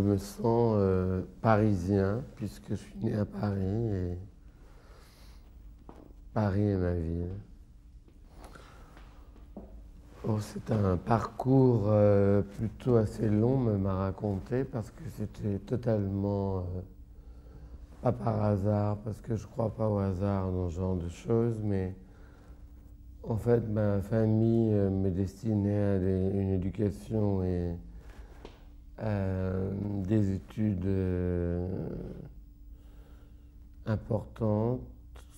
me sens parisien, puisque je suis né à Paris et Paris est ma ville. Oh, c'est un parcours plutôt assez long, même à raconter, parce que c'était totalement pas par hasard, parce que je crois pas au hasard dans ce genre de choses, mais en fait, ma famille me destinait à une éducation et des études importantes,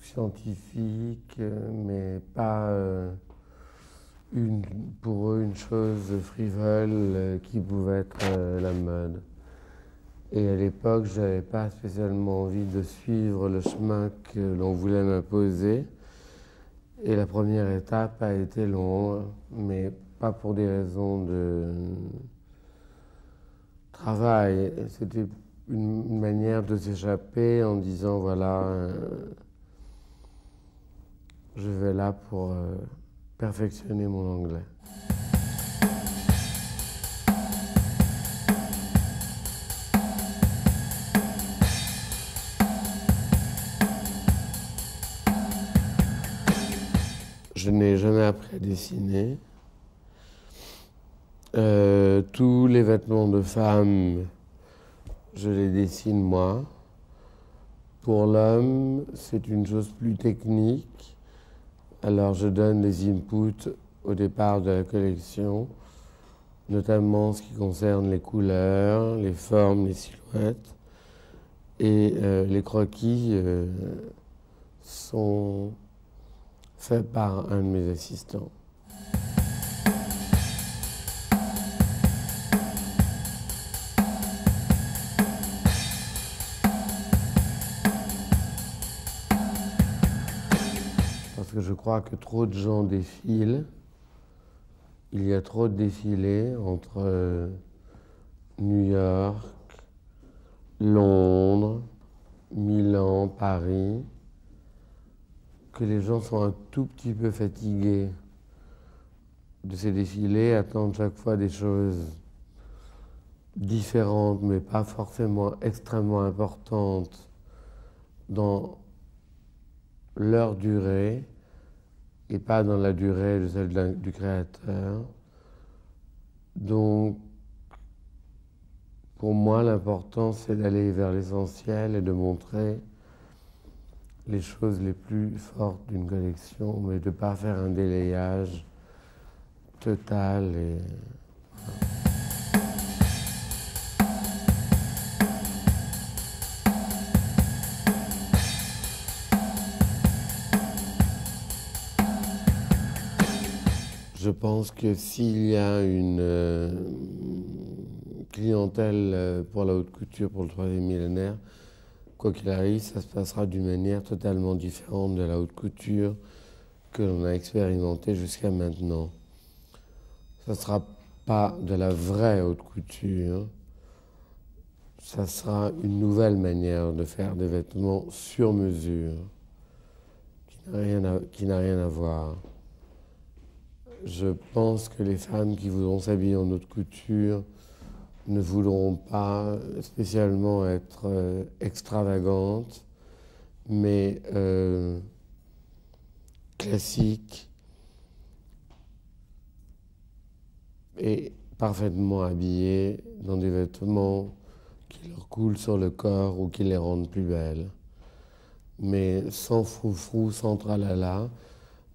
scientifiques, mais pas pour eux une chose frivole qui pouvait être la mode. Et à l'époque, je n'avais pas spécialement envie de suivre le chemin que l'on voulait m'imposer. Et la première étape a été longue, mais pas pour des raisons de travail. C'était une manière de s'échapper en disant voilà, je vais là pour perfectionner mon anglais. Je n'ai jamais appris à dessiner. Tous les vêtements de femme, je les dessine moi. Pour l'homme, c'est une chose plus technique. Alors je donne des inputs au départ de la collection, notamment en ce qui concerne les couleurs, les formes, les silhouettes. Et les croquis sont faits par un de mes assistants. Parce que je crois que trop de gens défilent. Il y a trop de défilés entre New York, Londres, Milan, Paris, que les gens sont un tout petit peu fatigués de ces défilés, attendent chaque fois des choses différentes, mais pas forcément extrêmement importantes dans leur durée et pas dans la durée de celle du créateur. Donc, pour moi, l'important, c'est d'aller vers l'essentiel et de montrer les choses les plus fortes d'une collection, mais de ne pas faire un délayage total. Et voilà. Je pense que s'il y a une clientèle pour la haute couture pour le 3e millénaire, quoi qu'il arrive, ça se passera d'une manière totalement différente de la haute couture que l'on a expérimentée jusqu'à maintenant. Ça ne sera pas de la vraie haute couture, ça sera une nouvelle manière de faire des vêtements sur mesure, qui n'a rien à voir. Je pense que les femmes qui voudront s'habiller en haute couture ne voudront pas spécialement être extravagantes, mais classiques et parfaitement habillées dans des vêtements qui leur coulent sur le corps ou qui les rendent plus belles. Mais sans froufrou, sans tralala,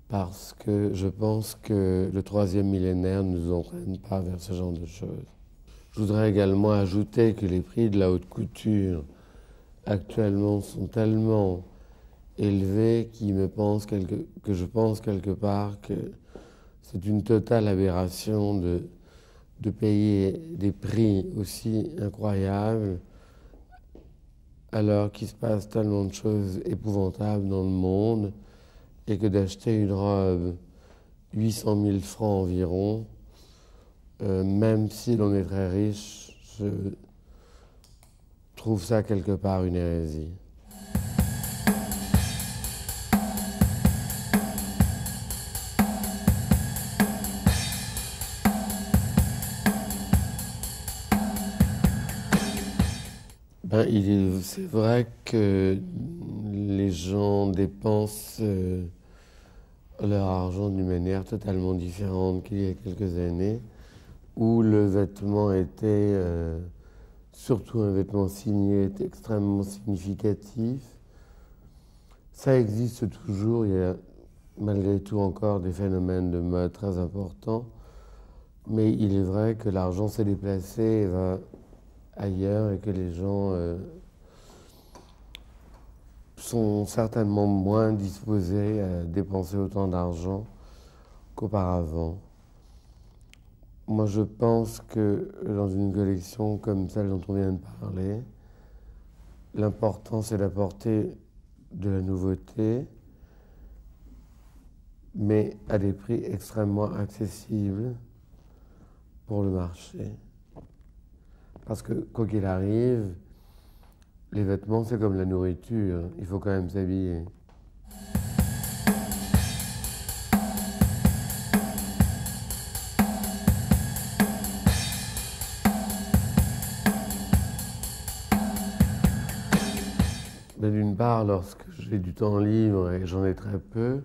parce que je pense que le 3e millénaire ne nous entraîne pas vers ce genre de choses. Je voudrais également ajouter que les prix de la haute couture actuellement sont tellement élevés que je pense quelque part que c'est une totale aberration de payer des prix aussi incroyables alors qu'il se passe tellement de choses épouvantables dans le monde et que d'acheter une robe 800 000 francs environ, même si l'on est très riche, je trouve ça quelque part une hérésie. C'est vrai que les gens dépensent leur argent d'une manière totalement différente qu'il y a quelques années, où le vêtement était, surtout un vêtement signé, était extrêmement significatif. Ça existe toujours, il y a malgré tout encore des phénomènes de mode très importants, mais il est vrai que l'argent s'est déplacé et va ailleurs et que les gens sont certainement moins disposés à dépenser autant d'argent qu'auparavant. Moi, je pense que dans une collection comme celle dont on vient de parler, l'important c'est d'apporter de la nouveauté, mais à des prix extrêmement accessibles pour le marché. Parce que, quoi qu'il arrive, les vêtements, c'est comme la nourriture, il faut quand même s'habiller. D'une part, lorsque j'ai du temps libre, et j'en ai très peu,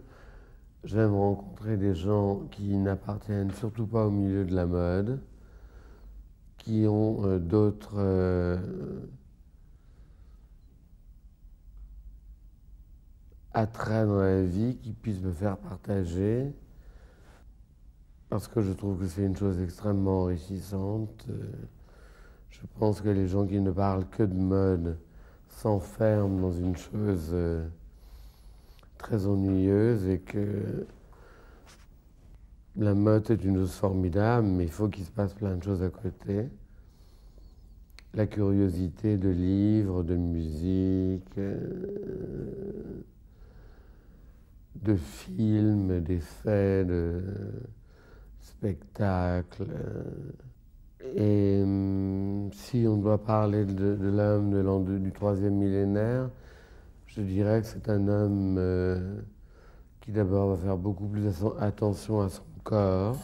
j'aime rencontrer des gens qui n'appartiennent surtout pas au milieu de la mode, qui ont d'autres attraits dans la vie, qui puissent me faire partager, parce que je trouve que c'est une chose extrêmement enrichissante. Je pense que les gens qui ne parlent que de mode s'enferment dans une chose très ennuyeuse et que la mode est une chose formidable, mais il faut qu'il se passe plein de choses à côté. La curiosité de livres, de musique, de films, d'effets, de spectacles. Et si on doit parler de l'homme du troisième millénaire, je dirais que c'est un homme qui d'abord va faire beaucoup plus attention à son corps.